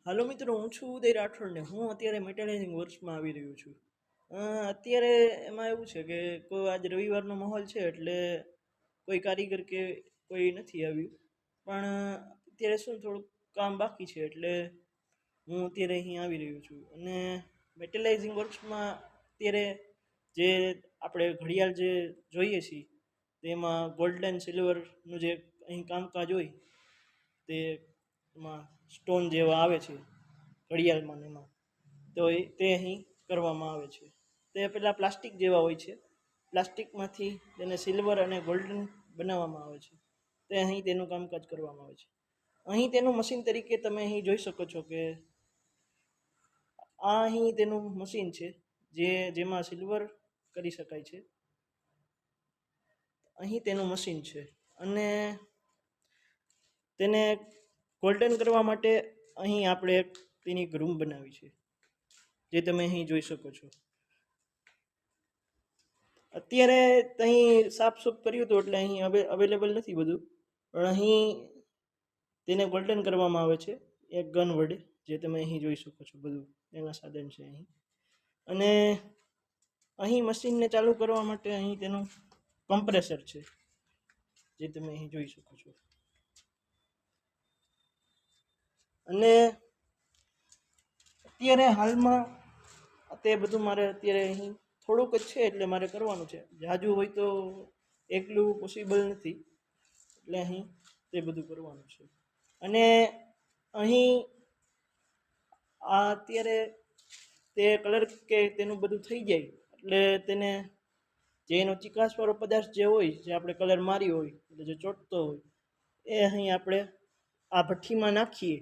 હાલો મિત્રો, હું છું ઉદય રાઠોડ ને હું અત્યારે મેટેલાઇઝિંગ વર્ક્સમાં આવી રહ્યો છું. અત્યારે એમાં એવું છે કે કોઈ આજ રવિવારનો માહોલ છે એટલે કોઈ કારીગર કે કોઈ નથી આવ્યું. પણ અત્યારે શું થોડુંક કામ બાકી છે એટલે હું અત્યારે અહીં આવી રહ્યો છું. અને મેટેલાઇઝિંગ વર્ક્સમાં અત્યારે જે આપણે ઘડિયાળ જે જોઈએ છીએ તેમાં ગોલ્ડ એન્ડ સિલ્વરનું જે અહીં કામકાજ હોય તે એમાં સ્ટોન જેવા આવે છે ઘડિયાળમાં ને એમાં, તો તે અહીં કરવામાં આવે છે. તે પહેલાં પ્લાસ્ટિક જેવા હોય છે, પ્લાસ્ટિકમાંથી તેને સિલ્વર અને ગોલ્ડન બનાવવામાં આવે છે. તે અહીં તેનું કામકાજ કરવામાં આવે છે. અહીં તેનું મશીન તરીકે તમે અહીં જોઈ શકો છો કે આ અહીં તેનું મશીન છે જેમાં સિલ્વર કરી શકાય છે. અહીં તેનું મશીન છે અને તેને ગોલ્ડન કરવા માટે અહીં આપણે તેની એક રૂમ બનાવી છે જે તમે અહીં જોઈ શકો છો. અત્યારે અહીં સાફસૂફ કર્યું હતું એટલે અહીં અવેલેબલ નથી બધું, પણ અહીં તેને ગોલ્ડન કરવામાં આવે છે એક ગન વડે, જે તમે અહીં જોઈ શકો છો. બધું એના સાધન છે અહીં. અને અહીં મશીનને ચાલુ કરવા માટે અહીં તેનું કમ્પ્રેસર છે જે તમે અહીં જોઈ શકો છો. અને અત્યારે હાલમાં તે બધું મારે અત્યારે અહીં થોડુંક જ છે એટલે મારે કરવાનું છે. જાજુ હોય તો એકલું પોસિબલ નથી એટલે અહીં તે બધું કરવાનું છે. અને અહીં આ અત્યારે તે કલર કે તેનું બધું થઈ જાય એટલે તેને જે એનો ચીકાશવાળો પદાર્થ જે હોય, જે આપણે કલર મારી હોય એટલે જે ચોટતો હોય, એ અહીં આપણે આ ભઠ્ઠીમાં નાખીએ